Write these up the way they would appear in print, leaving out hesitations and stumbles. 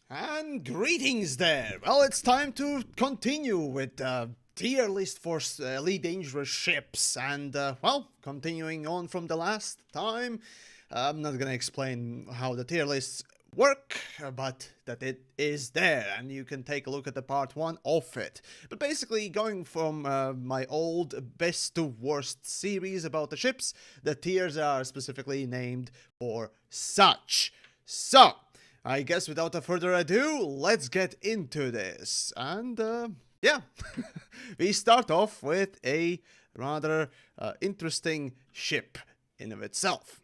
And greetings there! Well, it's time to continue with the tier list for Elite Dangerous ships. And, well, continuing on from the last time, I'm not gonna explain how the tier lists work, but that it is there, and you can take a look at the part 1 of it. But basically, going from my old best to worst series about the ships, the tiers are specifically named for such. So, I guess without a further ado, let's get into this. And, yeah, we start off with a rather interesting ship in of itself.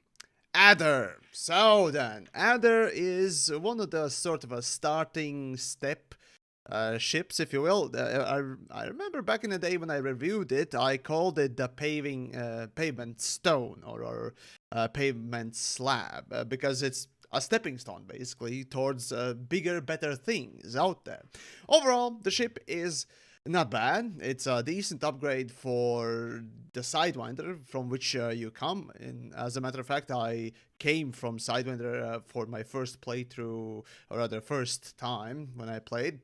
Adder. So then, Adder is one of the sort of a starting step ships, if you will. I remember back in the day when I reviewed it, I called it the pavement stone or pavement slab because it's a stepping stone basically towards bigger, better things out there. Overall, the ship is not bad. It's a decent upgrade for the Sidewinder from which you come. And as a matter of fact, I came from Sidewinder for my first playthrough, or rather first time when I played.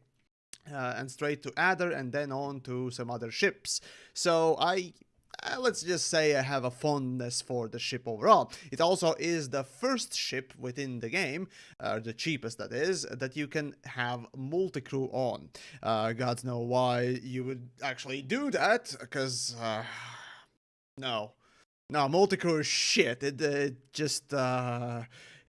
And straight to Adder and then on to some other ships. So let's just say I have a fondness for the ship overall. It also is the first ship within the game, the cheapest that is, that you can have multi-crew on. Gods know why you would actually do that, because, no, multi-crew is shit. It just,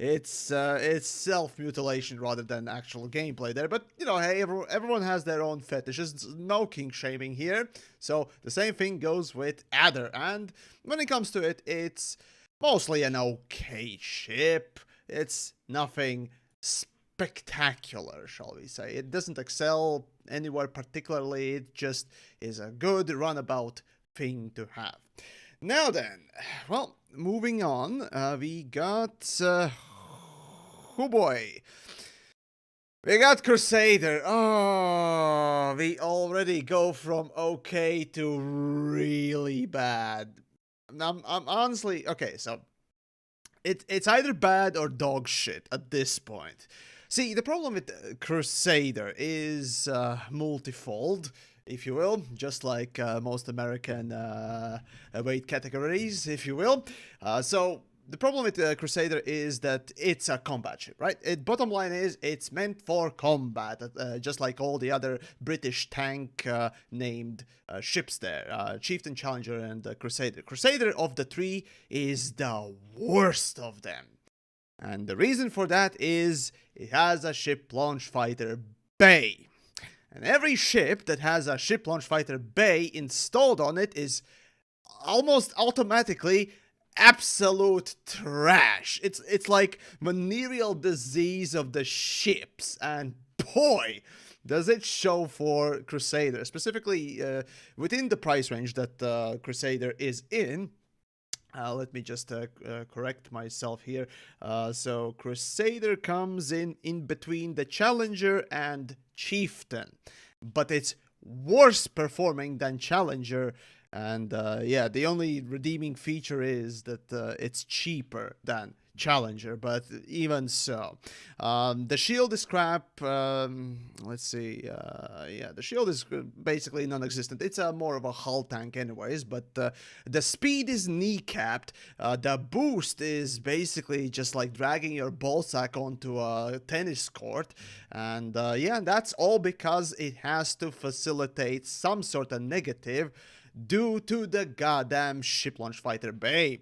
it's self-mutilation rather than actual gameplay there. But, you know, hey, everyone has their own fetishes. No king shaming here. So the same thing goes with Adder. And when it comes to it, it's mostly an okay ship. It's nothing spectacular, shall we say. It doesn't excel anywhere particularly. It just is a good runabout thing to have. Now then, well, moving on, we got, oh boy, we got Crusader. Oh, we already go from okay to really bad. I'm honestly, okay, so it's either bad or dog shit at this point. See, the problem with Crusader is multifold, if you will, just like most American weight categories, if you will. So the problem with Crusader is that it's a combat ship, right? Bottom line is it's meant for combat, just like all the other British tank named ships there, Chieftain, Challenger, and Crusader. Crusader of the three is the worst of them. And the reason for that is it has a ship launch fighter bay. And every ship that has a ship launch fighter bay installed on it is almost automatically absolute trash. It's like venereal disease of the ships, and boy, does it show for Crusader, specifically within the price range that Crusader is in. Let me just correct myself here. So Crusader comes in between the Challenger and Chieftain, but it's worse performing than Challenger. And yeah, the only redeeming feature is that it's cheaper than Challenger, but even so. The shield is crap. Let's see. Yeah, the shield is basically non-existent. It's more of a hull tank anyways, but the speed is kneecapped. The boost is basically just like dragging your ballsack onto a tennis court. And yeah, that's all because it has to facilitate some sort of negative due to the goddamn ship launch fighter bay.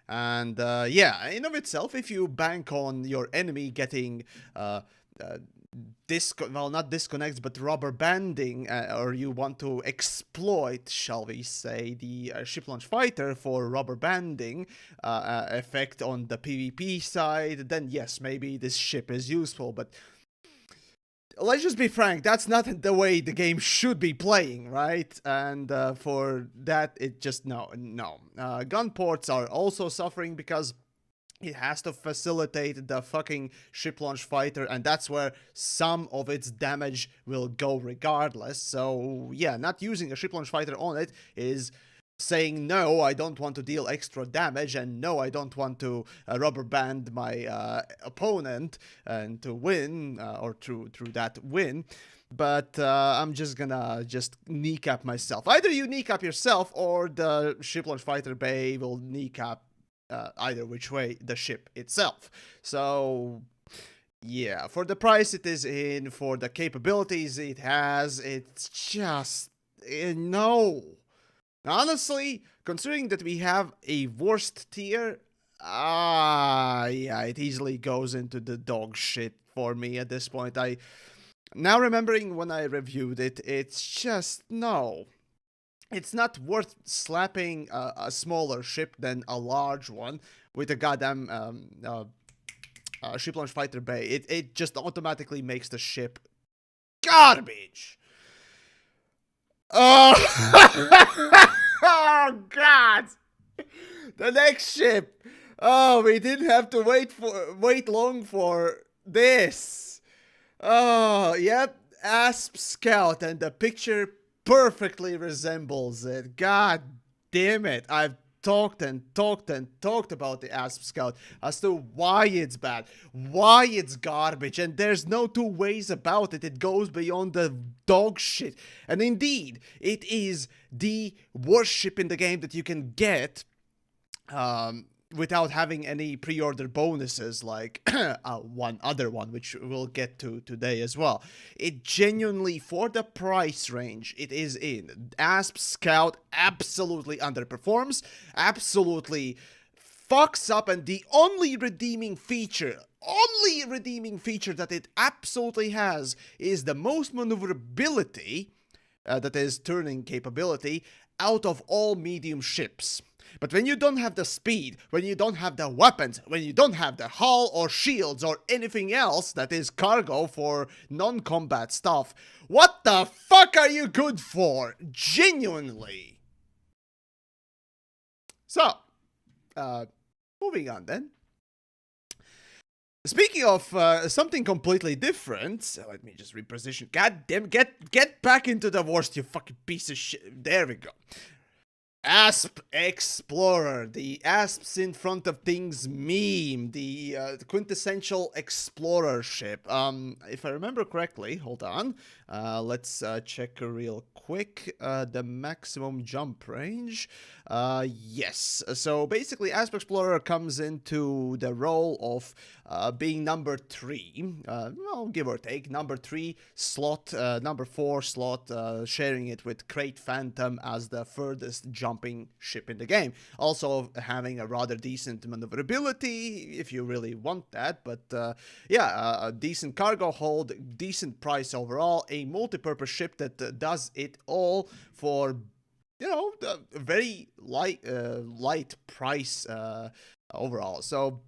And yeah, in of itself, if you bank on your enemy getting well, not disconnects, but rubber banding, or you want to exploit, shall we say, the ship launch fighter for rubber banding effect on the PvP side, then yes, maybe this ship is useful, but let's just be frank, that's not the way the game should be playing, right? And for that, it just, no. Gun ports are also suffering because it has to facilitate the fucking ship launch fighter, and that's where some of its damage will go regardless. So yeah, not using a ship launch fighter on it is saying no, I don't want to deal extra damage, and no, I don't want to rubber band my opponent and to win, or through that win. But I'm just gonna kneecap myself. Either you kneecap yourself, or the ship launch fighter bay will kneecap either which way the ship itself. So yeah, for the price it is in, for the capabilities it has, it's just no. Honestly, considering that we have a worst tier, yeah, it easily goes into the dog shit for me at this point. Now remembering when I reviewed it, it's just, no. It's not worth slapping a smaller ship than a large one with a goddamn ship launch fighter bay. It just automatically makes the ship garbage. Oh God! The next ship. Oh, we didn't have to wait long for this. Oh, yep, ASP Scout, and the picture perfectly resembles it. God damn it! I've talked about the ASP Scout as to why it's bad, why it's garbage, and there's no two ways about it. It goes beyond the dog shit. And indeed, it is the worst ship in the game that you can get without having any pre-order bonuses like one other one, which we'll get to today as well. It genuinely, for the price range it is in, ASP Scout absolutely underperforms, absolutely fucks up, and the only redeeming feature that it absolutely has is the most maneuverability, that is turning capability, out of all medium ships. But when you don't have the speed, when you don't have the weapons, when you don't have the hull or shields or anything else that is cargo for non-combat stuff, what the fuck are you good for? Genuinely. So, moving on then. Speaking of something completely different, let me just reposition. God damn, get back into the worst, you fucking piece of shit. There we go. ASP Explorer, the ASPs in front of things meme, the quintessential explorer ship. If I remember correctly, hold on, let's check real quick, the maximum jump range. Yes, so basically ASP Explorer comes into the role of being number 3, well, give or take, number 3 slot, number 4 slot, sharing it with Krait Phantom as the furthest jumping ship in the game. Also having a rather decent maneuverability, if you really want that, but yeah, a decent cargo hold, decent price overall, a multi-purpose ship that does it all for, you know, a very light price overall. So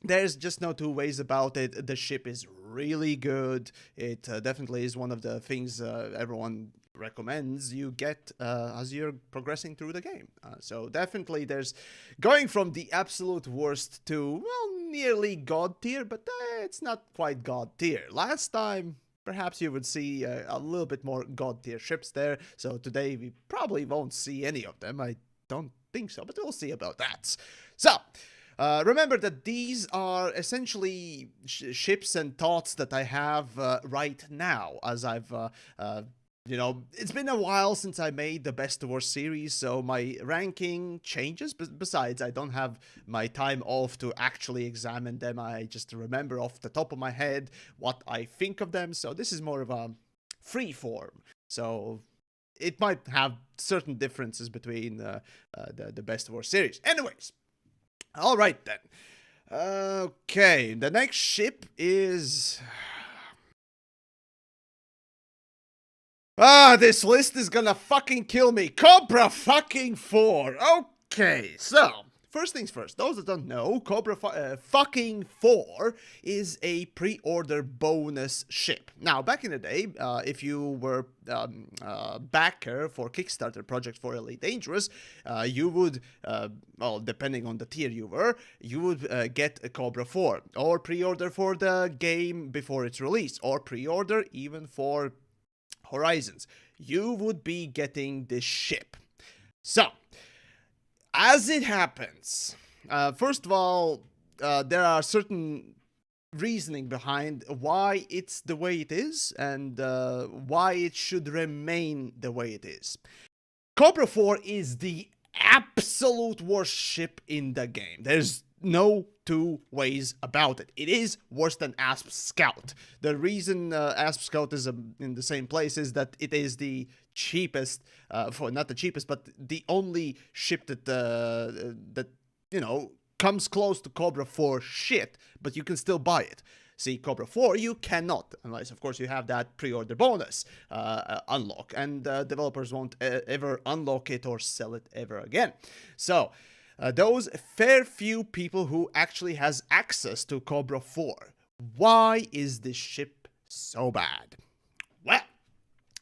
there's just no two ways about it. The ship is really good. It definitely is one of the things everyone recommends you get as you're progressing through the game. So definitely there's going from the absolute worst to, well, nearly god tier, but it's not quite god tier. Last time, perhaps you would see a little bit more god tier ships there. So today we probably won't see any of them. I don't think so, but we'll see about that. So, remember that these are essentially ships and thoughts that I have right now, as I've, you know, it's been a while since I made the best to worst series, so my ranking changes. Besides, I don't have my time off to actually examine them. I just remember off the top of my head what I think of them, so this is more of a free form. So it might have certain differences between the best to worst series. Anyways. All right, then. Okay, the next ship is... this list is gonna fucking kill me. Cobra fucking 4. Okay, so... First things first, those that don't know, Cobra fucking 4 is a pre-order bonus ship. Now, back in the day, if you were backer for Kickstarter projects for Elite Dangerous, you would, well, depending on the tier you were, you would get a Cobra 4, or pre-order for the game before its release, or pre-order even for Horizons. You would be getting this ship. So, as it happens, first of all, there are certain reasoning behind why it's the way it is and why it should remain the way it is. Cobra 4 is the absolute worst ship in the game. There's no two ways about it. It is worse than ASP Scout. The reason ASP Scout is in the same place is that it is the cheapest, not the cheapest, but the only ship that you know, comes close to Cobra 4 shit, but you can still buy it. See, Cobra 4, you cannot, unless, of course, you have that pre-order bonus unlock, and developers won't ever unlock it or sell it ever again. So, those fair few people who actually has access to Cobra 4, why is this ship so bad? Well,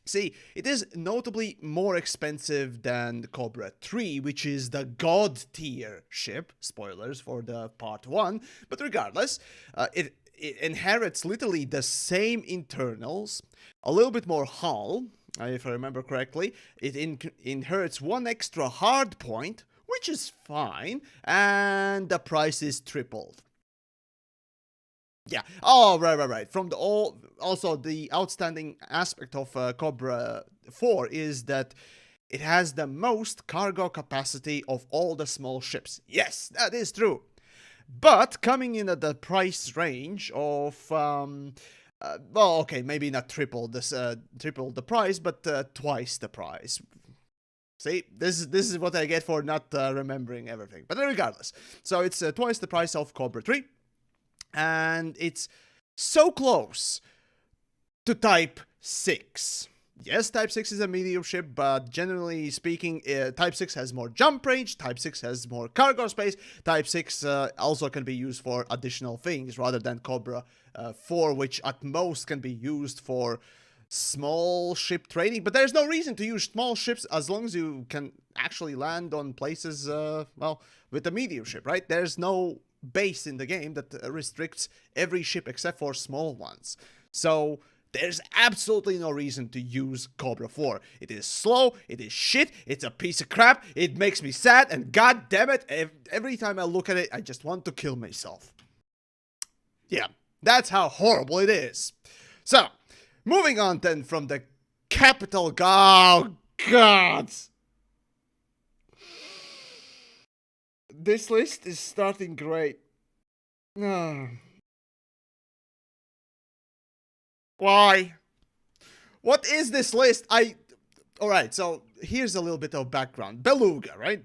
see, it is notably more expensive than the Cobra 3, which is the god tier ship. Spoilers for the part 1, but regardless, it inherits literally the same internals, a little bit more hull, if I remember correctly. It inherits one extra hard point, which is fine, and the price is tripled. Yeah. Oh, right. From the also the outstanding aspect of Cobra 4 is that it has the most cargo capacity of all the small ships. Yes, that is true. But coming in at the price range of well, okay, maybe not triple the price, but twice the price. See, this is what I get for not remembering everything. But regardless, so it's twice the price of Cobra 3. And it's so close to Type 6. Yes, Type 6 is a medium ship, but generally speaking, Type 6 has more jump range, Type 6 has more cargo space, Type 6 also can be used for additional things rather than Cobra 4, which at most can be used for small ship trading. But there's no reason to use small ships as long as you can actually land on places, well, with a medium ship, right? There's no base in the game that restricts every ship except for small ones. So there's absolutely no reason to use Cobra 4. It is slow, it is shit, it's a piece of crap, it makes me sad, and god damn it, every time I look at it, I just want to kill myself. Yeah, that's how horrible it is. So, moving on then from the capital, oh god. This list is starting great. Why? What is this list? Alright, so here's a little bit of background. Beluga, right?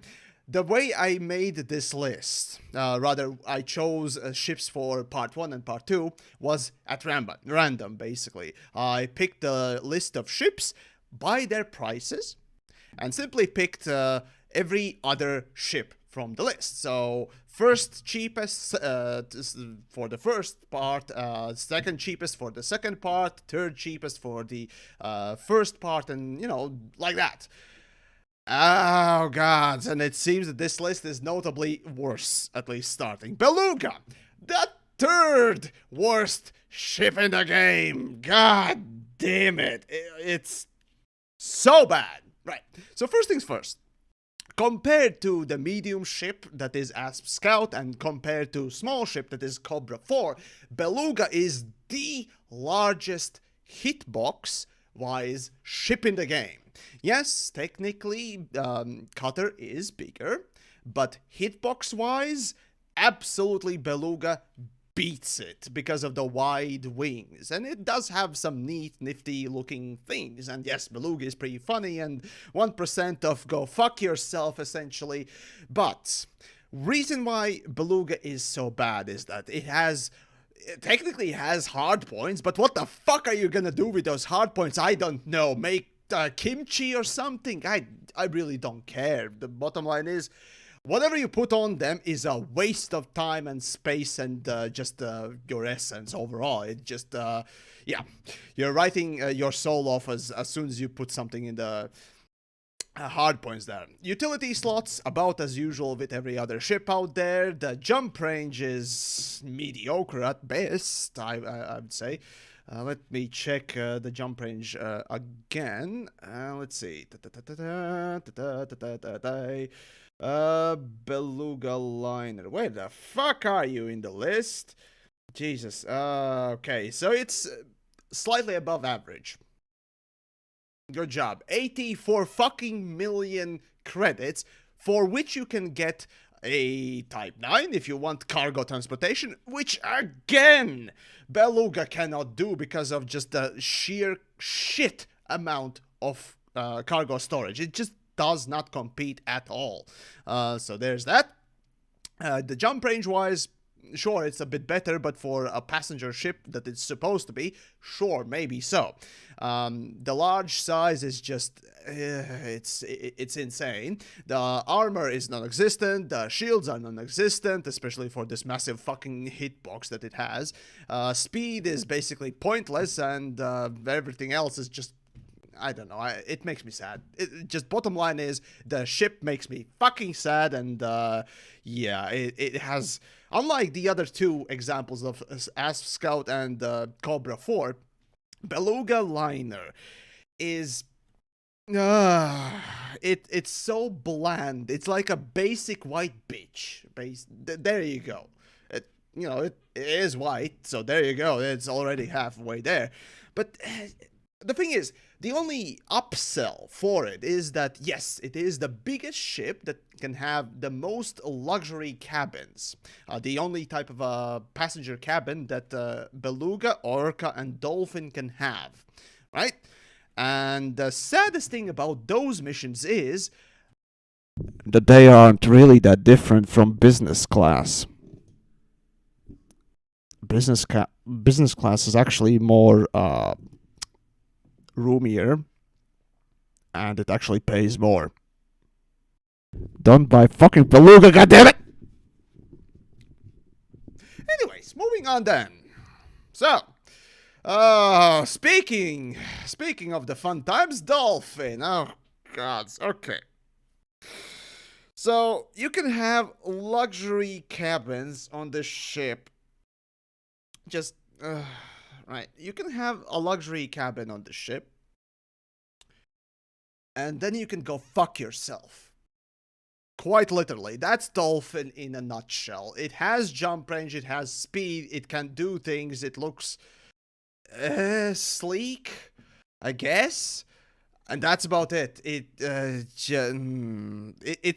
The way I made this list, rather I chose ships for part 1 and part 2, was at random basically. I picked a list of ships by their prices and simply picked every other ship from the list. So first cheapest for the first part, second cheapest for the second part, third cheapest for the first part, and you know, like that. Oh god, and it seems that this list is notably worse, at least starting. Beluga, the third worst ship in the game. God damn it. It's so bad. Right, so first things first. Compared to the medium ship that is ASP Scout and compared to small ship that is Cobra 4, Beluga is the largest hitbox-wise ship in the game. Yes, technically, Cutter is bigger, but hitbox-wise, absolutely Beluga beats it because of the wide wings, and it does have some neat, nifty looking things. And yes, Beluga is pretty funny and 1% of go fuck yourself essentially. But reason why Beluga is so bad is that it technically has hard points, but what the fuck are you gonna do with those hard points? I don't know. Make kimchi or something? I really don't care. The bottom line is, whatever you put on them is a waste of time and space and just your essence overall. It just, yeah, you're writing your soul off as soon as you put something in the hard points there. Utility slots, about as usual with every other ship out there. The jump range is mediocre at best, I would say. Let me check the jump range again. Let's see. Beluga Liner. Where the fuck are you in the list? Jesus. Okay, so it's slightly above average. Good job. 84 fucking million credits, for which you can get a Type 9 if you want cargo transportation, which again, Beluga cannot do because of just the sheer shit amount of cargo storage. It just does not compete at all. So there's that. The jump range wise, sure, it's a bit better, but for a passenger ship that it's supposed to be, sure, maybe so. The large size is just, it's insane. The armor is non-existent, the shields are non-existent, especially for this massive fucking hitbox that it has. Speed is basically pointless, and everything else is just, I don't know, it makes me sad. Just bottom line is, the ship makes me fucking sad, and yeah, it has, unlike the other two examples of ASP Scout and Cobra 4, Beluga Liner is, it's so bland. It's like a basic white bitch. There you go. You know, it is white, so there you go. It's already halfway there. But the thing is, the only upsell for it is that, yes, it is the biggest ship that can have the most luxury cabins. The only type of a passenger cabin that Beluga, Orca, and Dolphin can have, right? And the saddest thing about those missions is that they aren't really that different from business class. Business class is actually more roomier, and it actually pays more. Don't buy fucking Beluga, goddammit! Anyways, moving on then. So, speaking of the fun times, Dolphin. Oh, gods, okay. So, you can have luxury cabins on the ship. Just, right, you can have a luxury cabin on the ship, and then you can go fuck yourself. Quite literally, that's Dolphin in a nutshell. It has jump range, it has speed, it can do things, it looks sleek, I guess, and that's about it. It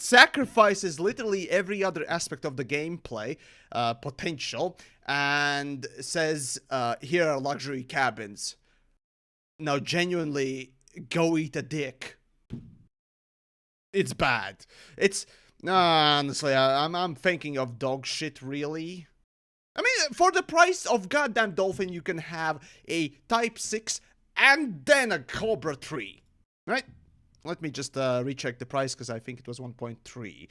sacrifices literally every other aspect of the gameplay potential, and says, here are luxury cabins. Now, genuinely, go eat a dick. It's bad. It's, honestly, I'm thinking of dog shit, really. I mean, for the price of goddamn Dolphin, you can have a Type 6 and then a Cobra 3, right? Let me just recheck the price, because I think it was 1.3.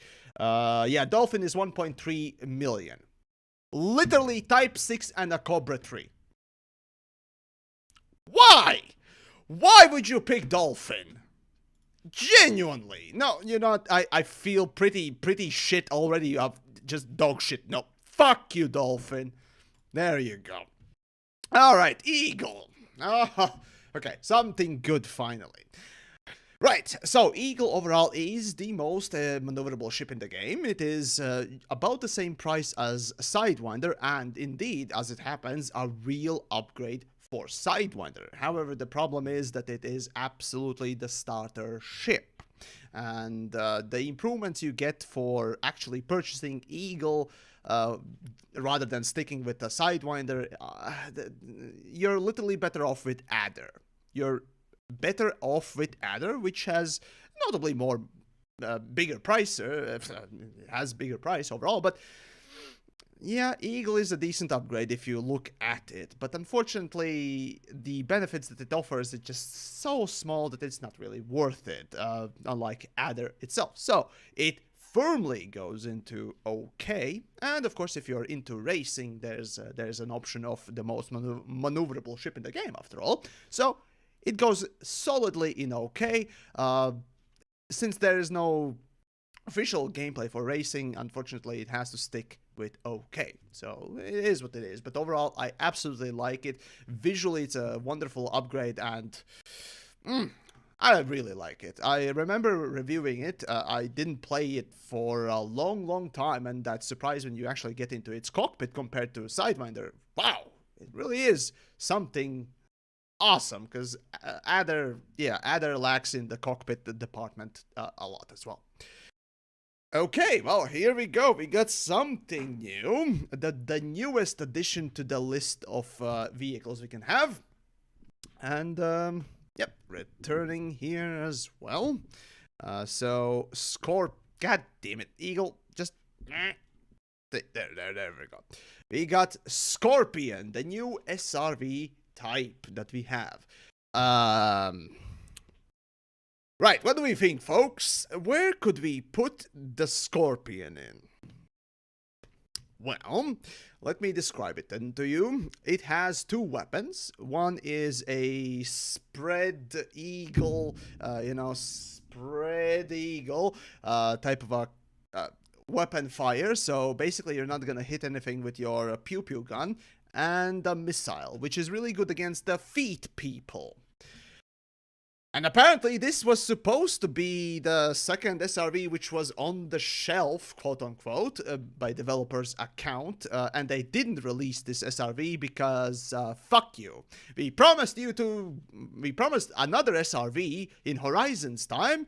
Yeah, Dolphin is 1.3 million. Literally Type 6 and a Cobra 3. Why? Why would you pick Dolphin? Genuinely. No, you know what? I feel pretty shit already of just dog shit. No, fuck you, Dolphin. There you go. Alright, Eagle. Oh, okay, something good finally. Right, so Eagle overall is the most maneuverable ship in the game. It is about the same price as Sidewinder, and indeed, as it happens, a real upgrade for Sidewinder. However, the problem is that it is absolutely the starter ship. And the improvements you get for actually purchasing Eagle rather than sticking with the Sidewinder, you're literally better off with Adder. You're better off with Adder, which has notably more bigger price, has bigger price overall, but yeah, Eagle is a decent upgrade if you look at it, but unfortunately the benefits that it offers is just so small that it's not really worth it, unlike Adder itself. So it firmly goes into okay, and of course if you're into racing, there's an option of the most maneuverable ship in the game after all, so it goes solidly in okay. Since there is no official gameplay for racing, unfortunately it has to stick with okay. So it is what it is. But overall, I absolutely like it. Visually, it's a wonderful upgrade, and I really like it. I remember reviewing it. I didn't play it for a long time, and that's surprised when you actually get into its cockpit compared to Sidewinder. Wow, it really is something awesome, because Adder lacks in the cockpit department a lot as well. Okay, well, here we go. We got something new. The newest addition to the list of vehicles we can have. And, yep, returning here as well. So, God damn it, Eagle, just... There we go. We got Scorpion, the new SRV type that we have. Right, what do we think, folks? Where could we put the Scorpion in? Well, let me describe it then to you. It has two weapons. One is a spread eagle, type of a weapon fire. So basically, you're not gonna hit anything with your pew-pew gun. And a missile, which is really good against the feet people. And apparently this was supposed to be the second SRV which was on the shelf, quote-unquote, by developers' account, and they didn't release this SRV because, fuck you. We promised another SRV in Horizon's time,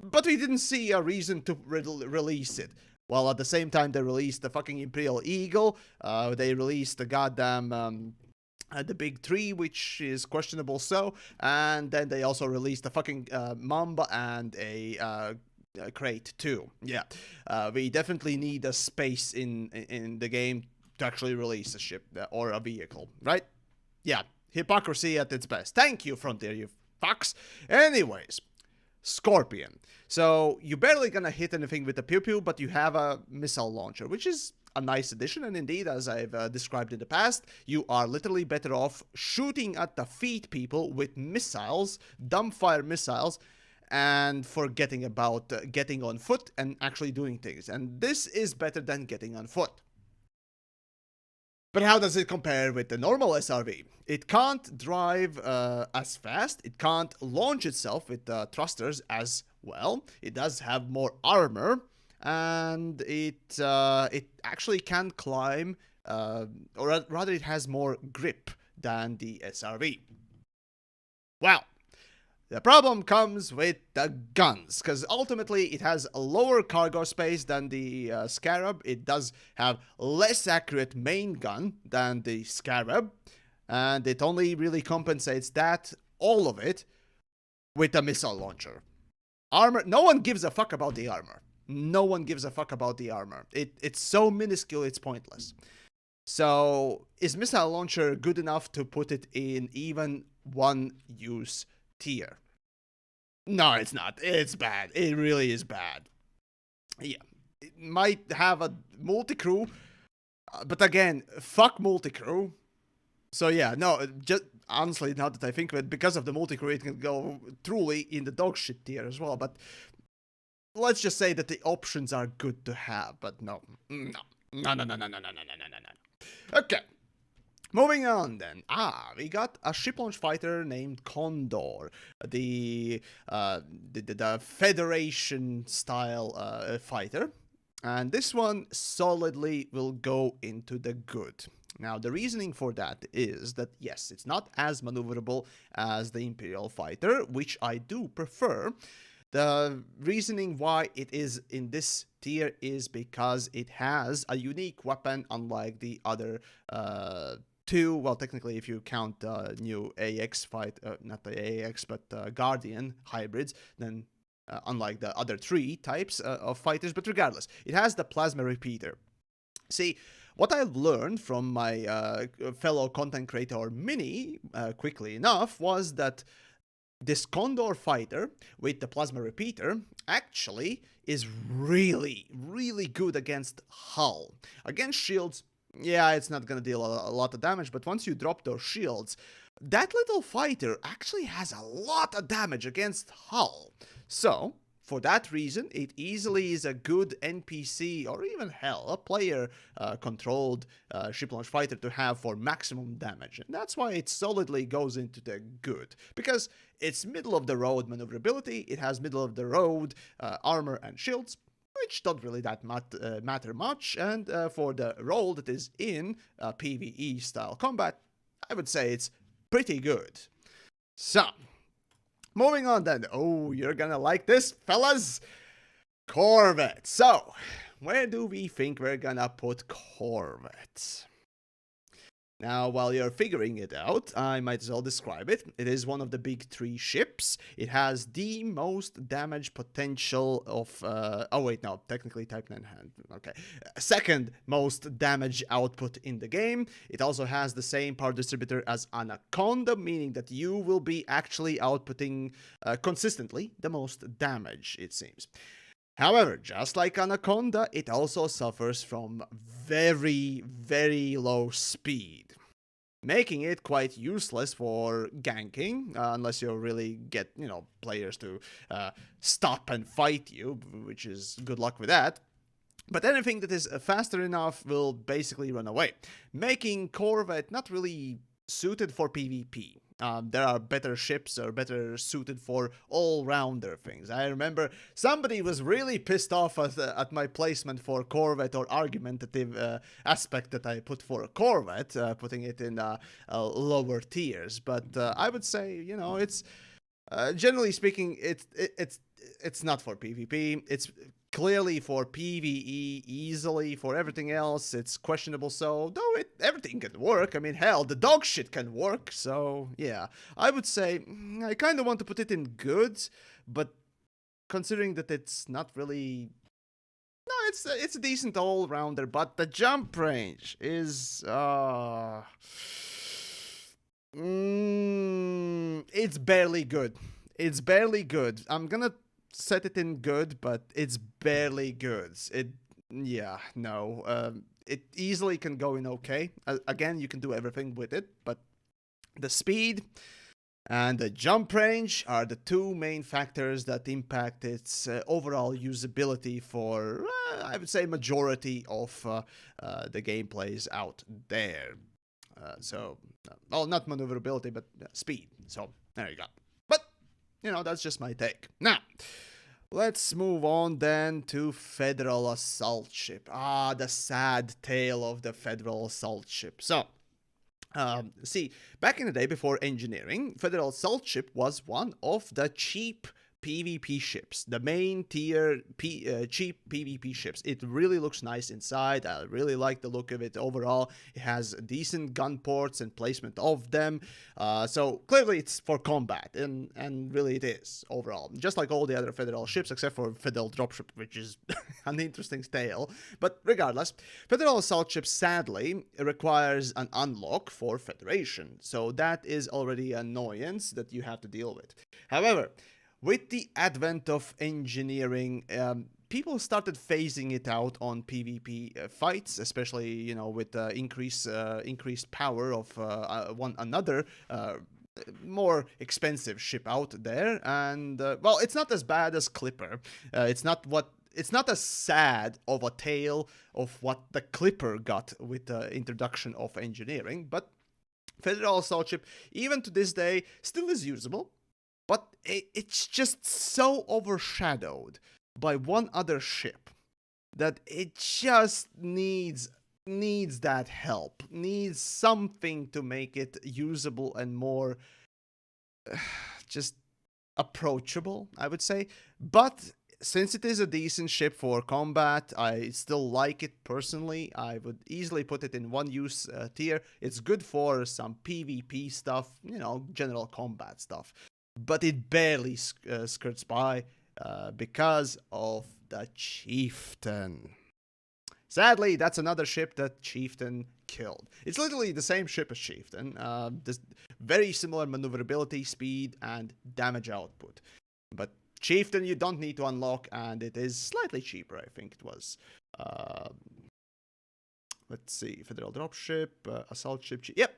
but we didn't see a reason to release it. Well, at the same time, they released the fucking Imperial Eagle, they released the goddamn, the Big 3, which is questionable and then they also released the fucking Mamba and a Krait 2. Yeah, we definitely need a space in the game to actually release a ship or a vehicle, right? Yeah, hypocrisy at its best. Thank you, Frontier, you fucks. Anyways, Scorpion. So you're barely gonna hit anything with the pew-pew, but you have a missile launcher, which is a nice addition, and indeed, as I've described in the past, you are literally better off shooting at the feet people with missiles, dumbfire missiles, and forgetting about getting on foot and actually doing things. And this is better than getting on foot. But how does it compare with the normal SRV? It can't drive as fast, it can't launch itself with thrusters as well, it does have more armor, and it actually can climb, or rather it has more grip than the SRV. Well, the problem comes with the guns, because ultimately it has a lower cargo space than the Scarab. It does have less accurate main gun than the Scarab, and it only really compensates that, all of it, with a missile launcher. Armor, no one gives a fuck about the armor. No one gives a fuck about the armor. It's so minuscule, it's pointless. So, is missile launcher good enough to put it in even one-use tier? No, it's not. It's bad. It really is bad. Yeah. It might have a multi-crew, but again, fuck multi-crew. So yeah, no, just honestly, now that I think of it, because of the multi-crew, it can go truly in the dog shit tier as well, but let's just say that the options are good to have, but no. Okay. Moving on then. We got a ship launch fighter named Condor, the Federation style fighter, and this one solidly will go into the good. Now, the reasoning for that is that, yes, it's not as maneuverable as the Imperial fighter, which I do prefer. The reasoning why it is in this tier is because it has a unique weapon, unlike the other two. Well, technically, if you count new AX fight, not the AX, but Guardian hybrids, then unlike the other three types of fighters, but regardless, it has the plasma repeater. See, what I've learned from my fellow content creator Mini, quickly enough, was that this Condor fighter with the plasma repeater actually is really, really good against hull. Against shields, yeah, it's not gonna deal a lot of damage, but once you drop those shields, that little fighter actually has a lot of damage against hull. So, For that reason, it easily is a good NPC or even hell, a player controlled ship launch fighter to have for maximum damage. And that's why it solidly goes into the good. Because it's middle of the road maneuverability, it has middle of the road armor and shields, which don't really matter much. And for the role that is in PvE style combat, I would say it's pretty good. So, moving on then. Oh, you're gonna like this, fellas. Corvette. So, where do we think we're gonna put Corvette? Now, while you're figuring it out, I might as well describe it. It is one of the big three ships. It has the most damage potential of... oh, wait, no. Technically, Taipan hand. Okay. Second most damage output in the game. It also has the same power distributor as Anaconda, meaning that you will be actually outputting consistently the most damage, it seems. However, just like Anaconda, it also suffers from very, very low speed, making it quite useless for ganking, unless you really get, players to stop and fight you, which is good luck with that. But anything that is faster enough will basically run away, making Corvette not really suited for PvP. There are better ships or better suited for all-rounder things. I remember somebody was really pissed off at my placement for Corvette or argumentative aspect that I put for a Corvette, putting it in lower tiers. But I would say, it's generally speaking, it's not for PvP. It's clearly for PvE, easily. For everything else, it's questionable. So, though everything can work. I mean, hell, the dog shit can work. So, yeah. I would say, I kind of want to put it in good, but considering that it's not really... No, it's a decent all-rounder, but the jump range is... it's barely good. It's barely good. I'm gonna set it in good, but it's barely good. It easily can go in okay. Again, you can do everything with it, but the speed and the jump range are the two main factors that impact its overall usability for, I would say, majority of the gameplays out there. Well, not maneuverability, but speed. So, there you go. That's just my take. Now, let's move on then to Federal Assaultship. The sad tale of the Federal Assaultship. So, see, back in the day before engineering, Federal Assaultship was one of the cheap PvP ships, the main tier cheap PvP ships. It really looks nice inside. I really like the look of it overall. It has decent gun ports and placement of them. So clearly it's for combat, and really it is overall. Just like all the other Federal ships, except for Federal Dropship, which is an interesting tale. But regardless, Federal Assaultship sadly requires an unlock for Federation. So that is already an annoyance that you have to deal with. However, with the advent of engineering, people started phasing it out on PvP fights, especially, with increased power of another more expensive ship out there. And, well, it's not as bad as Clipper. It's not as sad of a tale of what the Clipper got with the introduction of engineering, but Federal Assaultship, even to this day, still is usable. But it's just so overshadowed by one other ship that it just needs that help, needs something to make it usable and more just approachable, I would say. But since it is a decent ship for combat, I still like it personally. I would easily put it in one-use tier. It's good for some PvP stuff, general combat stuff. But it barely skirts by because of the Chieftain. Sadly, that's another ship that Chieftain killed. It's literally the same ship as Chieftain. There's very similar maneuverability, speed, and damage output. But Chieftain you don't need to unlock, and it is slightly cheaper. I think it was... let's see, Federal Dropship, Assaultship...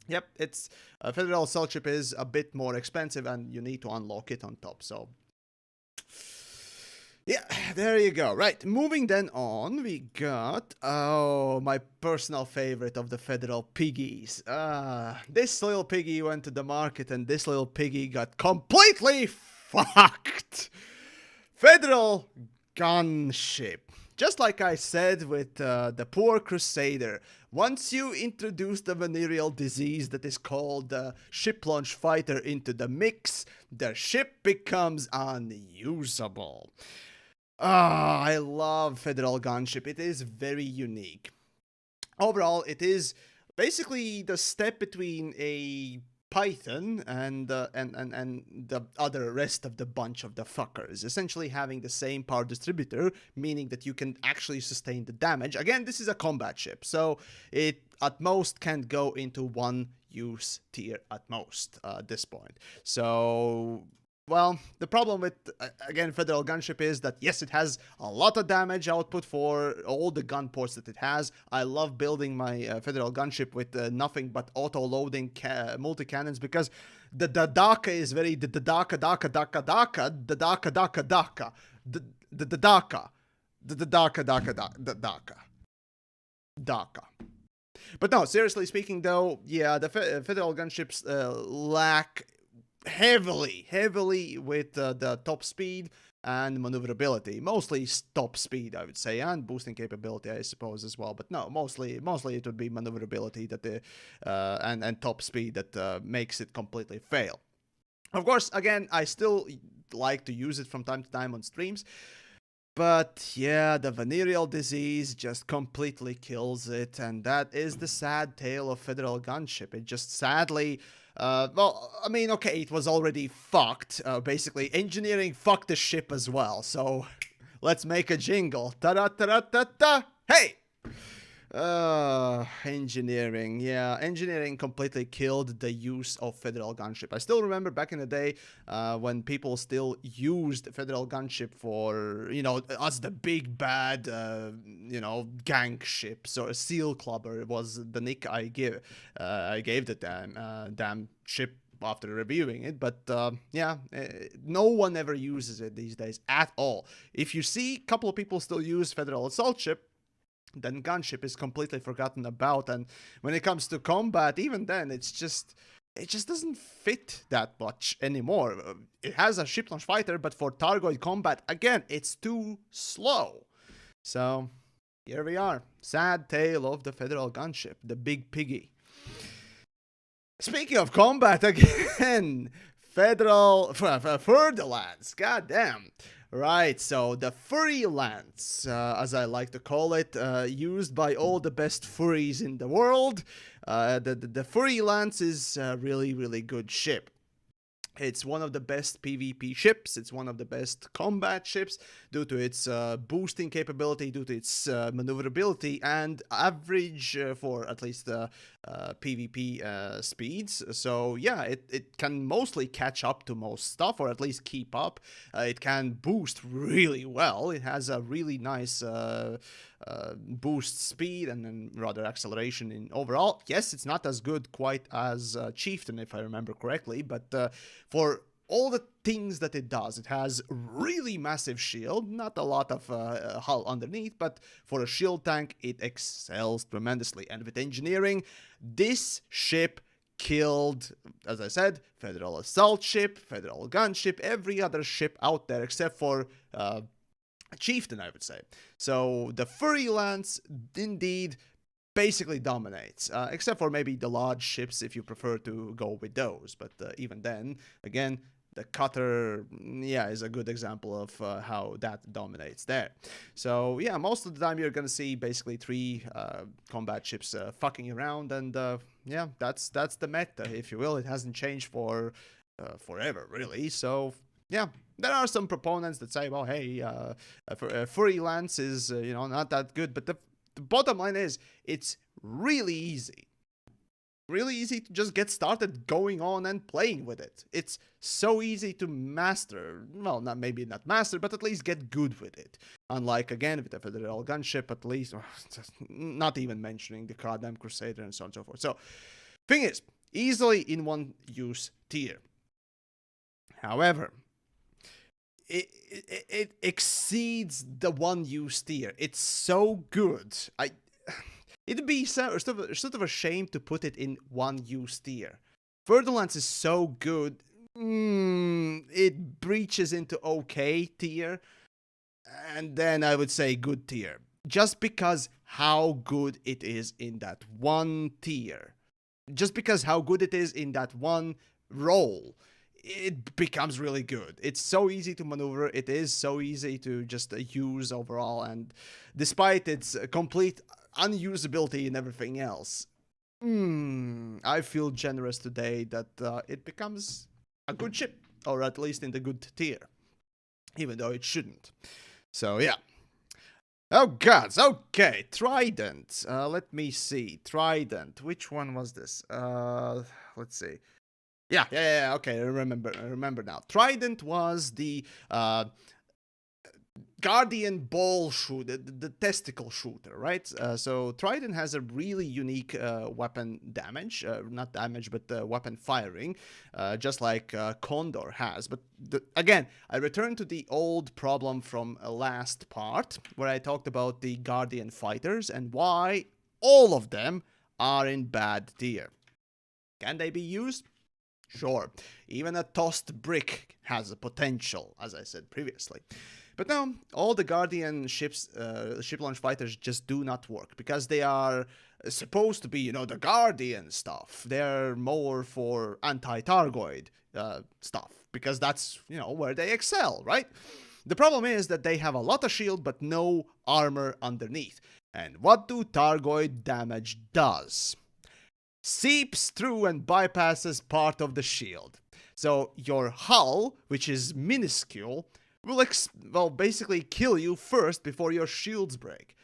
Yep, it's Federal Assaultship is a bit more expensive, and you need to unlock it on top. So, Yeah, there you go. Right, moving then on, we got, oh, my personal favorite of the Federal Piggies. This little piggy went to the market and this little piggy got completely fucked. Federal Gunship. Just like I said with the poor Crusader, once you introduce the venereal disease that is called the ship launch fighter into the mix, the ship becomes unusable. I love Federal Gunship. It is very unique. Overall, it is basically the step between a Python and the other rest of the bunch of the fuckers, essentially having the same power distributor, meaning that you can actually sustain the damage. Again, this is a combat ship, so it at most can go into one use tier at most at this point. So, well, the problem with, again, Federal Gunship is that, yes, it has a lot of damage output for all the gun ports that it has. I love building my Federal Gunship with nothing but auto-loading multi-cannons because the DACA is very the DACA, DACA, DACA, DACA, the DACA, DACA, DACA, the DACA, the DACA, DACA, DACA. But no, seriously speaking though, yeah, the Federal Gunships lack heavily with the top speed and maneuverability. Mostly top speed, I would say, and boosting capability, I suppose, as well. But no, mostly it would be maneuverability that the and top speed that makes it completely fail. Of course, again, I still like to use it from time to time on streams. But yeah, the venereal disease just completely kills it, and that is the sad tale of Federal Gunship. It just sadly, well, I mean, okay, it was already fucked. Basically, engineering fucked the ship as well. So let's make a jingle. Ta-da-ta-da-ta-ta! Hey! Engineering. Yeah, engineering completely killed the use of Federal Gunship. I still remember back in the day when people still used Federal Gunship for, you know, as the big bad, you know, gang ship. So a seal clubber was the nick I gave the damn ship after reviewing it. But yeah, no one ever uses it these days at all. If you see a couple of people still use Federal Assaultship, then Gunship is completely forgotten about. And when it comes to combat, even then, it just doesn't fit that much anymore. It has a ship launch fighter, but for Thargoid combat, again, it's too slow. So here we are. Sad tale of the Federal Gunship, the big piggy. Speaking of combat again, Federal Fer-De-Lance, goddamn. Right, so the Fer-De-Lance, as I like to call it, used by all the best furries in the world. The Fer-De-Lance is a really good ship. It's one of the best PvP ships. It's one of the best combat ships due to its boosting capability, due to its maneuverability, and average for at least PvP speeds. So yeah, it can mostly catch up to most stuff, or at least keep up. It can boost really well. It has a really nice boost speed and then rather acceleration in overall. Yes, it's not as good quite as Chieftain, if I remember correctly, but for all the things that it does, it has really massive shield, not a lot of hull underneath, but for a shield tank, it excels tremendously. And with engineering, this ship killed, as I said, Federal Assaultship, Federal Gunship, every other ship out there except for Chieftain, I would say. So the Fer-De-Lance indeed basically dominates, except for maybe the large ships if you prefer to go with those. But even then, again, the cutter, yeah, is a good example of how that dominates there. So yeah, most of the time you're gonna see basically three combat ships fucking around, and yeah, that's the meta, if you will. It hasn't changed for forever, really. So yeah, there are some proponents that say, well, hey, Fer-De-Lance is you know, not that good, but the bottom line is it's really easy. Really easy to just get started going on and playing with it. It's so easy to master. Well, maybe not master, but at least get good with it. Unlike, again, with the Federal Gunship, at least, not even mentioning the goddamn Crusader and so on and so forth. So, thing is, easily in one use tier. However, it exceeds the one-use tier. It's so good. It'd be sort of a shame to put it in one-use tier. Fer-De-Lance is so good, it breaches into okay tier, and then I would say good tier. Just because how good it is in that one tier. Just because how good it is in that one role, it becomes really good. It's so easy to maneuver, it is so easy to just use overall, and despite its complete unusability and everything else, I feel generous today that it becomes a good ship, or at least in the good tier, even though it shouldn't. So yeah. Oh gods, okay, Trident. Let me see, Trident. Which one was this? Let's see. Yeah, okay, I remember now. Trident was the Guardian ball shooter, the testicle shooter, right? So Trident has a really unique weapon damage, not damage, but weapon firing, just like Condor has. But again, I return to the old problem from last part, where I talked about the Guardian fighters and why all of them are in bad tier. Can they be used? Sure. Even a tossed brick has a potential, as I said previously. But no, all the Guardian ships, ship launch fighters just do not work, because they are supposed to be, you know, the Guardian stuff. They're more for anti-thargoid stuff, because that's, you know, where they excel, right? The problem is that they have a lot of shield, but no armor underneath. And what do thargoid damage does? Seeps through and bypasses part of the shield. So your hull, which is minuscule, will basically kill you first before your shields break.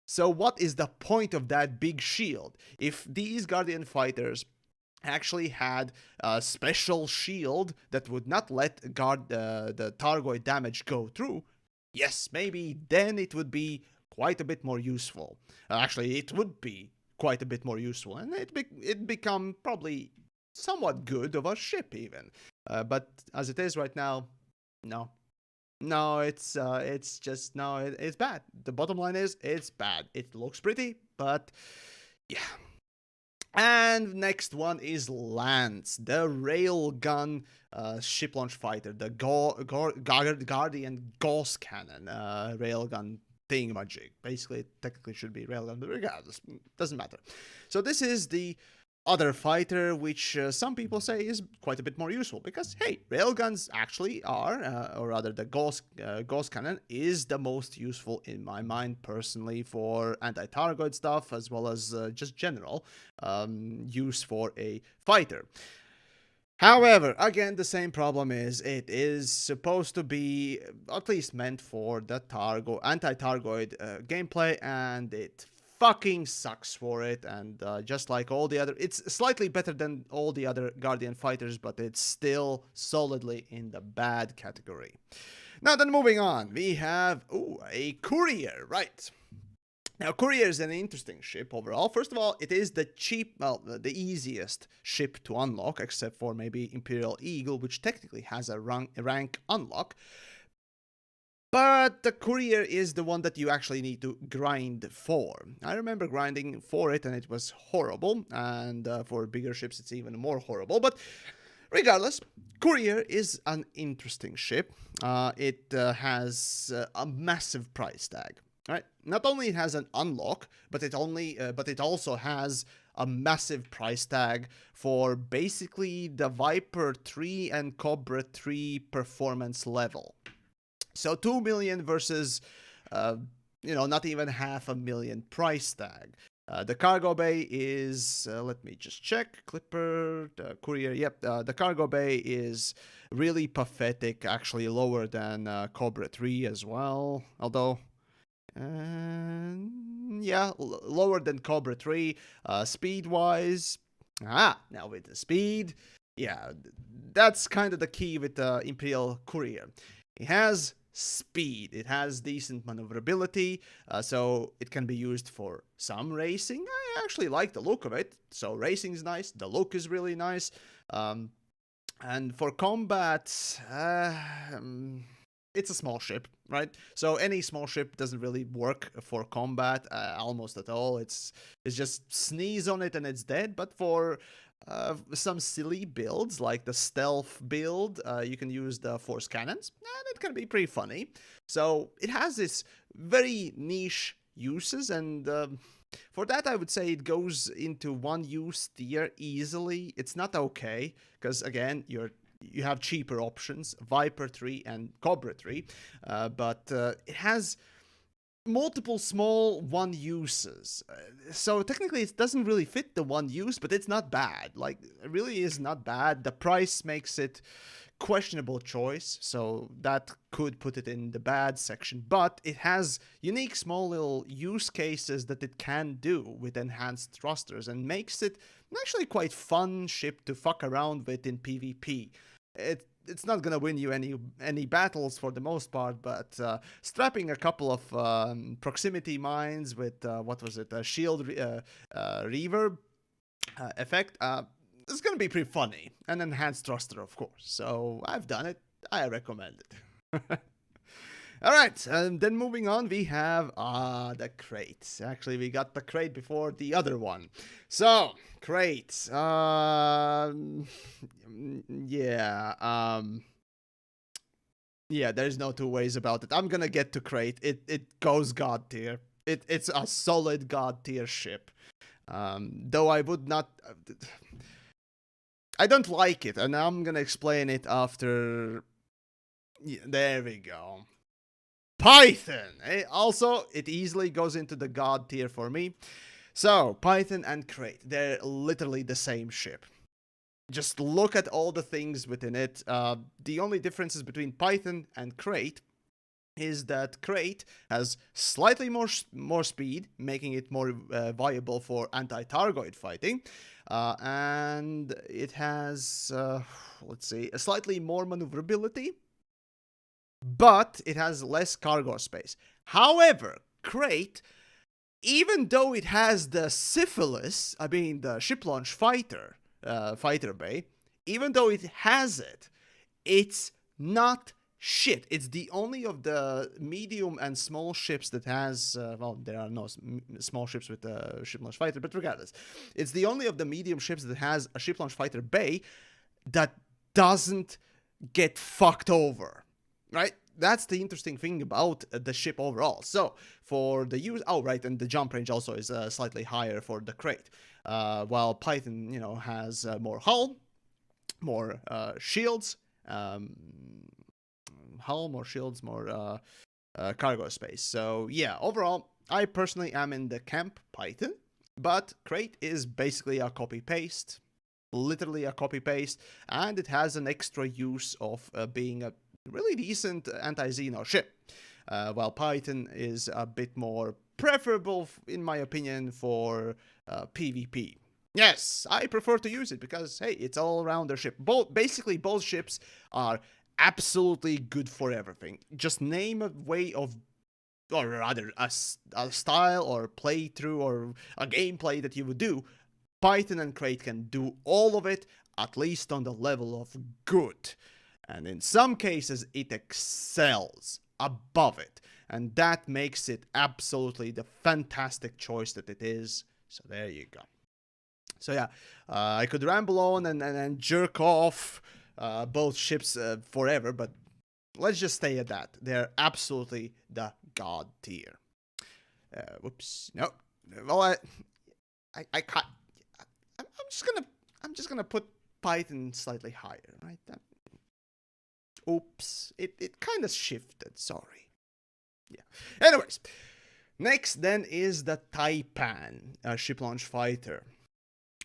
So what is the point of that big shield? If these Guardian fighters actually had a special shield that would not let the Thargoid damage go through, yes, maybe then it would be quite a bit more useful. Actually, it would be quite a bit more useful, and it become probably somewhat good of a ship even. But as it is right now, no. No, it's just, no, it's bad. The bottom line is, it's bad. It looks pretty, but yeah. And next one is Lance, the railgun ship launch fighter, the Guardian Gauss Cannon railgun thingamajig. Basically, it technically should be railgun, but regardless, doesn't matter. So this is the other fighter, which some people say is quite a bit more useful, because hey, railguns actually are, or rather the Gauss Cannon is the most useful in my mind personally for anti-thargoid stuff, as well as just general use for a fighter. However, again, the same problem is it is supposed to be at least meant for the anti-thargoid gameplay, and it fucking sucks for it. And just like all the other, it's slightly better than all the other Guardian fighters, but it's still solidly in the bad category. Now then, moving on, we have a Courier, right? Now, Courier is an interesting ship overall. First of all, it is the the easiest ship to unlock, except for maybe Imperial Eagle, which technically has a rank unlock. But the Courier is the one that you actually need to grind for. I remember grinding for it, and it was horrible. And for bigger ships, it's even more horrible. But regardless, Courier is an interesting ship. It has a massive price tag. Right? Not only it has an unlock, but it also has a massive price tag for basically the Viper 3 and Cobra 3 performance level. So 2 million versus, not even 500,000 price tag. The cargo bay is, let me just check, Clipper, Courier, yep, the cargo bay is really pathetic, actually lower than Cobra 3 as well, although, yeah, lower than Cobra 3, speed-wise, now with the speed, yeah, that's kind of the key with the Imperial Courier. It has speed, it has decent maneuverability, so it can be used for some racing. I actually like the look of it, so racing is nice, the look is really nice, and for combat, it's a small ship, right? So any small ship doesn't really work for combat almost at all. It's just sneeze on it and it's dead. But for some silly builds like the stealth build, you can use the force cannons, and it can be pretty funny. So it has this very niche uses, and for that I would say it goes into one use tier easily. It's not okay, because again, you have cheaper options, Viper 3 and Cobra 3, but it has multiple small one uses. So technically it doesn't really fit the one use, but it's not bad. Like, it really is not bad. The price makes it questionable choice, so that could put it in the bad section, but it has unique small little use cases that it can do with enhanced thrusters, and makes it actually quite fun ship to fuck around with in PvP. It's not gonna win you any battles for the most part, but strapping a couple of proximity mines with what was it, a shield reverb effect, it's gonna be pretty funny. An enhanced thruster, of course. So I've done it. I recommend it. All right, and then moving on, we have the Krait. Actually, we got the Krait before the other one. So Krait, yeah, there's no two ways about it. I'm gonna get to Krait. It goes god tier. It's a solid god tier ship. Though I would not. I don't like it, and I'm gonna explain it after. Yeah, there we go. Python! Also, it easily goes into the god tier for me. So, Python and Krait, they're literally the same ship. Just look at all the things within it. The only differences between Python and Krait is that Krait has slightly more speed, making it more viable for anti-thargoid fighting. And it has, let's see, a slightly more maneuverability, but it has less cargo space. However, Krait, even though it has the syphilis, I mean the ship launch fighter bay, even though it has it, it's not shit. It's the only of the medium and small ships that has, well, there are no small ships with a ship launch fighter, but regardless, it's the only of the medium ships that has a ship launch fighter bay that doesn't get fucked over. Right? That's the interesting thing about the ship overall. So, for the use... Oh, right, and the jump range also is slightly higher for the Krait. While Python, you know, has more hull, more shields, more shields, more cargo space. So, yeah, overall, I personally am in the camp Python, but Krait is basically a copy-paste. Literally a copy-paste, and it has an extra use of being a really decent anti-Xeno ship, while Python is a bit more preferable, in my opinion, for PvP. Yes, I prefer to use it because, hey, it's all around their ship. Basically, both ships are absolutely good for everything. Just name a way of, or rather, a style or playthrough or a gameplay that you would do. Python and Krait can do all of it, at least on the level of good. And in some cases, it excels above it. And that makes it absolutely the fantastic choice that it is. So there you go. So yeah, I could ramble on and jerk off both ships forever, but let's just stay at that. They're absolutely the god tier. Whoops. No. Well, I can't. I'm just gonna put Python slightly higher, right? Oops, it kind of shifted, sorry. Yeah. Anyways, next then is the Taipan ship launch fighter.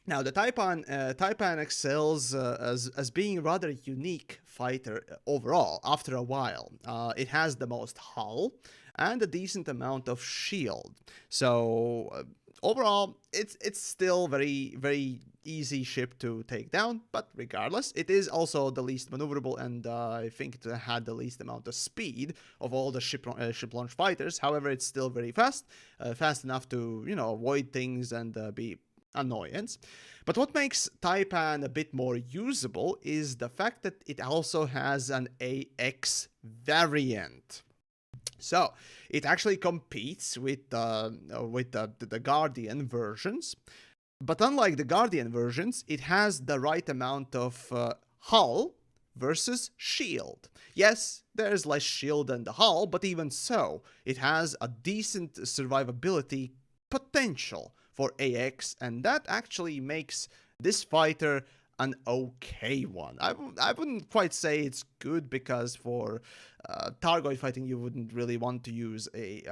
Now, the Taipan excels as being a rather unique fighter overall after a while. It has the most hull and a decent amount of shield. So, overall, it's still very, very easy ship to take down, but regardless, it is also the least maneuverable, and I think it had the least amount of speed of all the ship launch fighters. However, it's still very fast, fast enough to, you know, avoid things and be annoyance. But what makes Taipan a bit more usable is the fact that it also has an AX variant. So it actually competes with the Guardian versions, but unlike the Guardian versions, it has the right amount of hull versus shield. Yes, there's less shield than the hull, but even so, it has a decent survivability potential for AX, and that actually makes this fighter an okay one. I wouldn't quite say it's good, because for Thargoid fighting you wouldn't really want to use a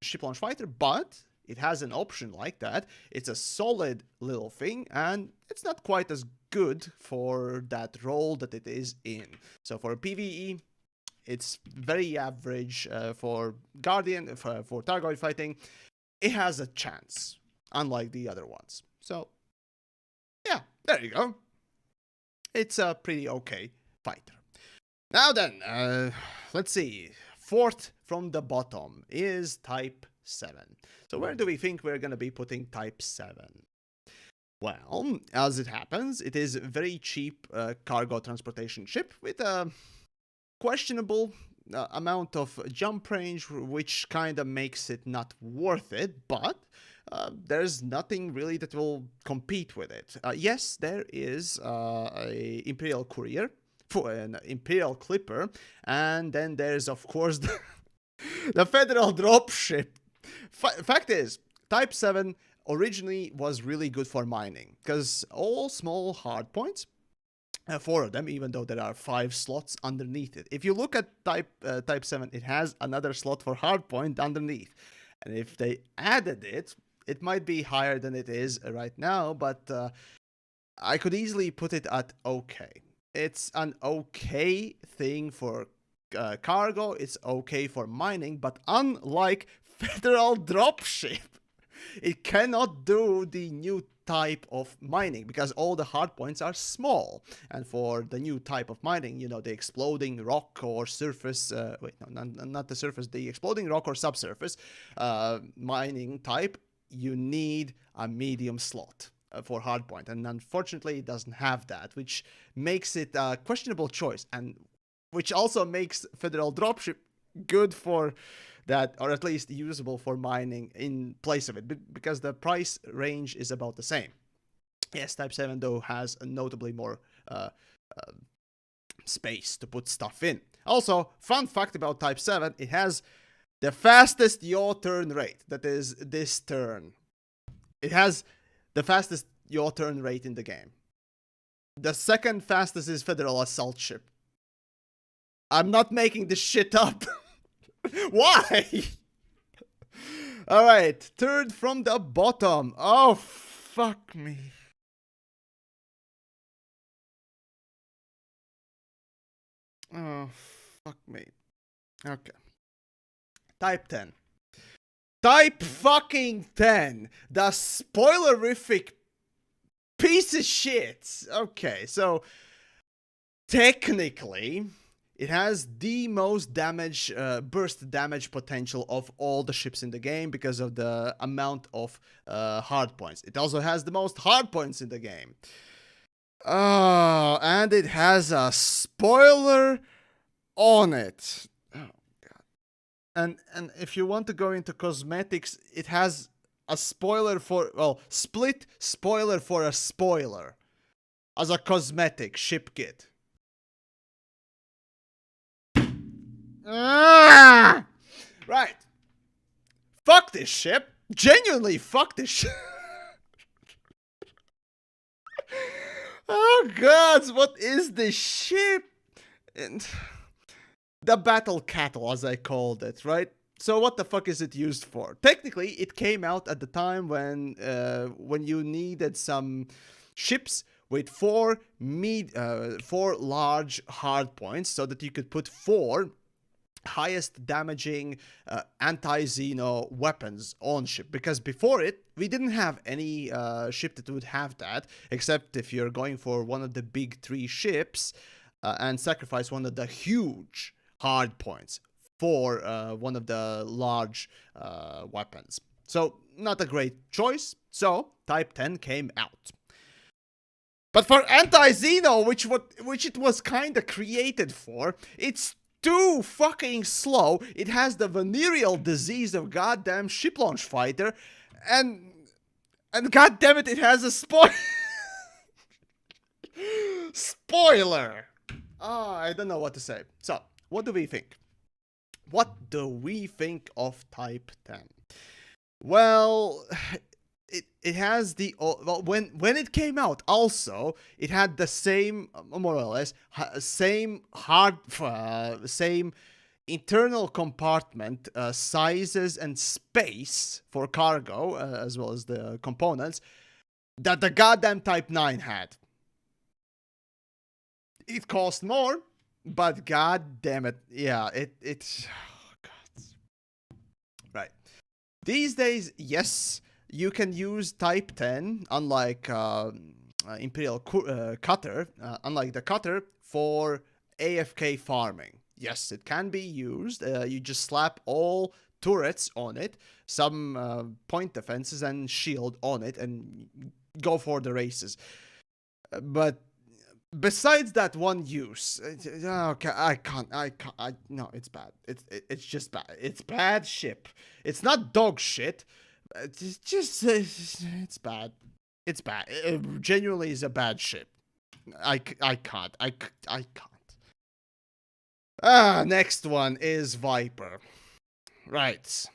ship launch fighter, but it has an option like that. It's a solid little thing, and it's not quite as good for that role that it is in. So for PvE, it's very average. For Guardian, for Thargoid fighting, it has a chance, unlike the other ones. So yeah, there you go. It's a pretty okay fighter. Now then, let's see. Fourth from the bottom is Type 7. So where do we think we're going to be putting Type 7? Well, as it happens, it is a very cheap cargo transportation ship with a questionable amount of jump range, which kind of makes it not worth it, but there's nothing really that will compete with it. Yes, there is a Imperial Courier, an Imperial Clipper, and then there's, of course, the Federal Dropship. Fact is, Type 7 originally was really good for mining, because all small hardpoints, 4 of them, even though there are 5 slots underneath it. If you look at Type 7, it has another slot for hardpoint underneath. And if they added it, it might be higher than it is right now, but I could easily put it at okay. It's an okay thing for cargo, it's okay for mining, but unlike Federal Dropship, it cannot do the new type of mining, because all the hardpoints are small. And for the new type of mining, you know, the exploding rock or surface, not the surface, the exploding rock or subsurface mining type, you need a medium slot for hardpoint, and unfortunately it doesn't have that, which makes it a questionable choice, and which also makes Federal Dropship good for that, or at least usable for mining in place of it, because the price range is about the same. Yes, Type 7 though has a notably more space to put stuff in. Also, fun fact about Type 7, it has the fastest yaw turn rate, that is this turn. It has the fastest yaw turn rate in the game. The second fastest is Federal Assaultship. I'm not making this shit up. Why? Alright, third from the bottom. Oh, fuck me. Oh, fuck me. Okay. Type 10. Type fucking 10. The spoilerific piece of shit. Okay, so technically, it has the most damage, burst damage potential of all the ships in the game because of the amount of hard points. It also has the most hard points in the game. And it has a spoiler on it. Oh god. And if you want to go into cosmetics, it has a spoiler for, well, split spoiler for a spoiler as a cosmetic ship kit. Right. Fuck this ship. Genuinely fuck this ship. Oh god, what is this ship? And the battle cattle, as I called it, right? So what the fuck is it used for? Technically, it came out at the time when you needed some ships with 4 large hard points, so that you could put 4 highest damaging anti-Xeno weapons on ship, because before it we didn't have any ship that would have that, except if you're going for one of the big 3 ships and sacrifice one of the huge hard points for one of the large weapons. So, not a great choice. So, Type 10 came out. But for anti-Xeno, which it was kinda created for, it's too fucking slow. It has the venereal disease of goddamn ship launch fighter, and goddammit, it has a spoiler. I don't know what to say. So, what do we think? What do we think of Type 10? Well, it has the well, when it came out, also it had the same, more or less same same internal compartment sizes and space for cargo, as well as the components, that the goddamn Type 9 had. It cost more, but god damn it, yeah, it's oh god. Right. These days, yes, you can use Type 10, unlike Imperial Cutter, unlike the Cutter, for AFK farming. Yes, it can be used. You just slap all turrets on it, some point defenses and shield on it, and go for the races. But besides that one use, okay, no, it's bad. It's just bad. It's bad ship. It's not dog shit. It's just, it's bad. It's bad. It genuinely is a bad ship. I can't. Next one is Viper. Right.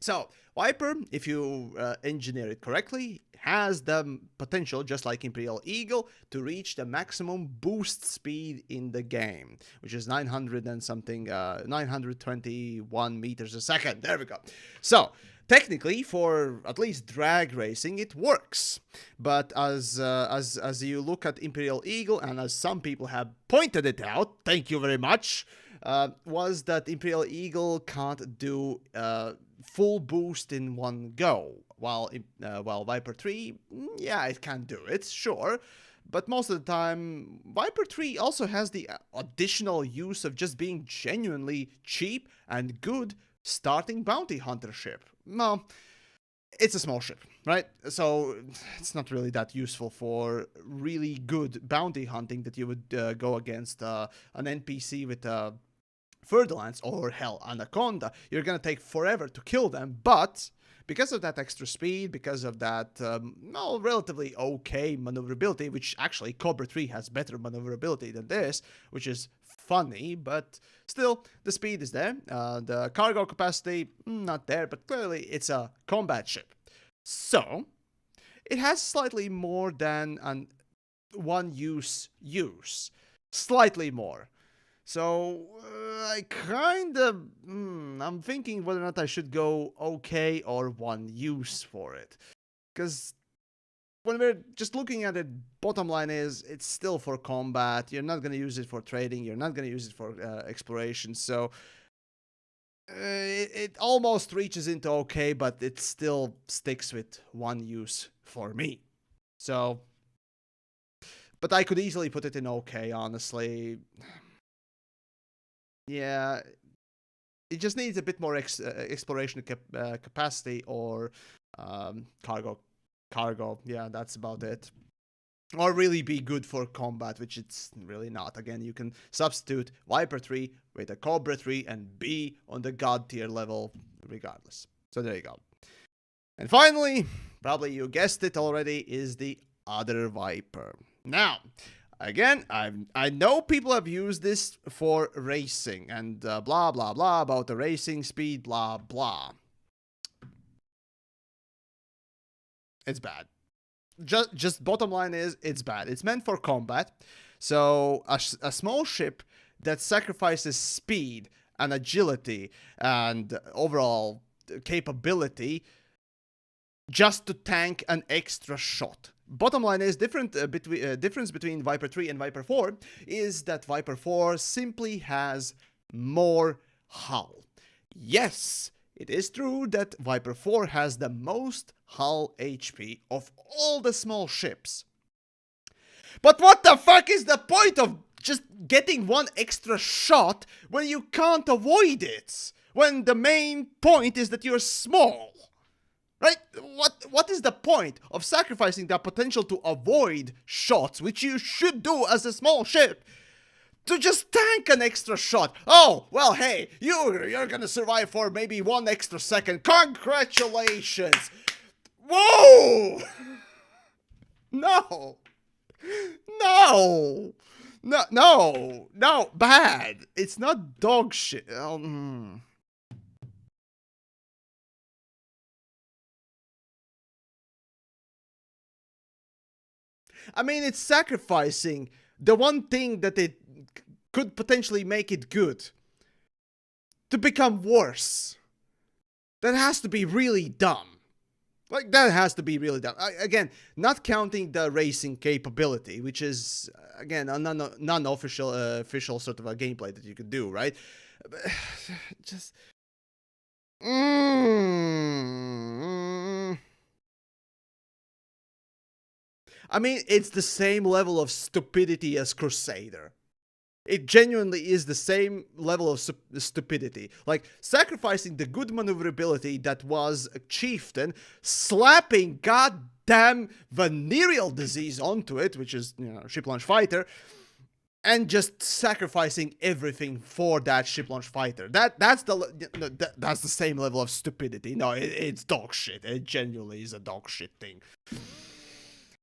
So, Viper, if you engineer it correctly, has the potential, just like Imperial Eagle, to reach the maximum boost speed in the game, which is 900 and something, 921 meters a second. There we go. So, technically, for at least drag racing, it works. But as you look at Imperial Eagle, and as some people have pointed it out, thank you very much, was that Imperial Eagle can't do full boost in one go, while Viper 3, yeah, it can do it, sure. But most of the time, Viper 3 also has the additional use of just being genuinely cheap and good starting bounty hunter ship. No, it's a small ship, right? So it's not really that useful for really good bounty hunting that you would go against an NPC with a Fer-De-Lance or hell, Anaconda. You're gonna take forever to kill them, but because of that extra speed, because of that, relatively okay maneuverability, which actually Cobra 3 has better maneuverability than this, which is funny, but still, the speed is there. The cargo capacity, not there, but clearly it's a combat ship. So, it has slightly more than an one-use use. Slightly more. So, I kind of, I'm thinking whether or not I should go okay or one use for it. Because when we're just looking at it, bottom line is, it's still for combat. You're not going to use it for trading. You're not going to use it for exploration. So, it almost reaches into okay, but it still sticks with one use for me. So, but I could easily put it in okay, honestly. Yeah, it just needs a bit more exploration capacity or cargo. Yeah, that's about it. Or really be good for combat, which it's really not. Again, you can substitute Viper 3 with a Cobra 3 and be on the god tier level regardless. So there you go. And finally, probably you guessed it already, is the other Viper. Now, again, I know people have used this for racing and blah, blah, blah about the racing speed, blah, blah. It's bad. Just bottom line is, it's bad. It's meant for combat. So a small ship that sacrifices speed and agility and overall capability just to tank an extra shot. Bottom line is, difference between Viper 3 and Viper 4 is that Viper 4 simply has more hull. Yes, it is true that Viper 4 has the most hull HP of all the small ships. But what the fuck is the point of just getting one extra shot when you can't avoid it? When the main point is that you're small. Right? What is the point of sacrificing the potential to avoid shots, which you should do as a small ship, to just tank an extra shot? Oh, well, hey, you're gonna survive for maybe 1 extra second. Congratulations! Whoa! No! No! No, bad. It's not dog shit. I mean, it's sacrificing the one thing that it could potentially make it good to become worse. That has to be really dumb. Like, that has to be really dumb. Again, not counting the racing capability, which is, again, a non-official official sort of a gameplay that you could do, right? Just... I mean, it's the same level of stupidity as Crusader. It genuinely is the same level of stupidity. Like, sacrificing the good maneuverability that was a chieftain, slapping goddamn venereal disease onto it, which is, you know, ship launch fighter, and just sacrificing everything for that ship launch fighter. That's the same level of stupidity. No, it's dog shit. It genuinely is a dog shit thing.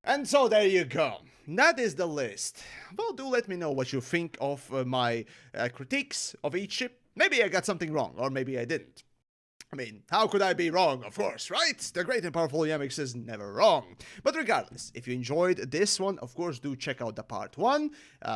And so there you go. That is the list. Well, do let me know what you think of my critiques of each ship. Maybe I got something wrong, or maybe I didn't. I mean, how could I be wrong, of course, right? The great and powerful Yamix is never wrong. But regardless, if you enjoyed this one, of course, do check out the part 1,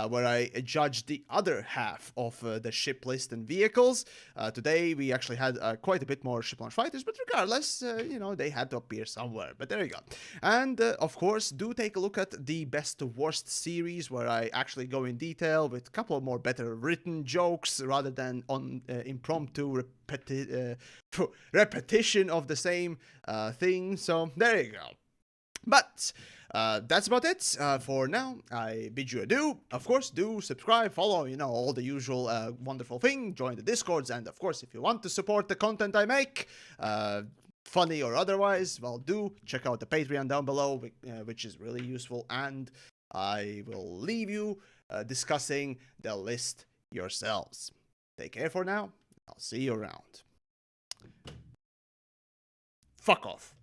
where I judged the other half of the ship list and vehicles. Today, we actually had quite a bit more ship launch fighters, but regardless, you know, they had to appear somewhere. But there you go. And, of course, do take a look at the best to worst series, where I actually go in detail with a couple of more better written jokes, rather than on impromptu repetition of the same thing. So there you go. But that's about it for now. I bid you adieu. Of course, do subscribe, follow, you know, all the usual wonderful thing. Join the Discords, and of course, if you want to support the content I make, funny or otherwise, well, do check out the Patreon down below, which is really useful. And I will leave you discussing the list yourselves. Take care for now. I'll see you around. Fuck off.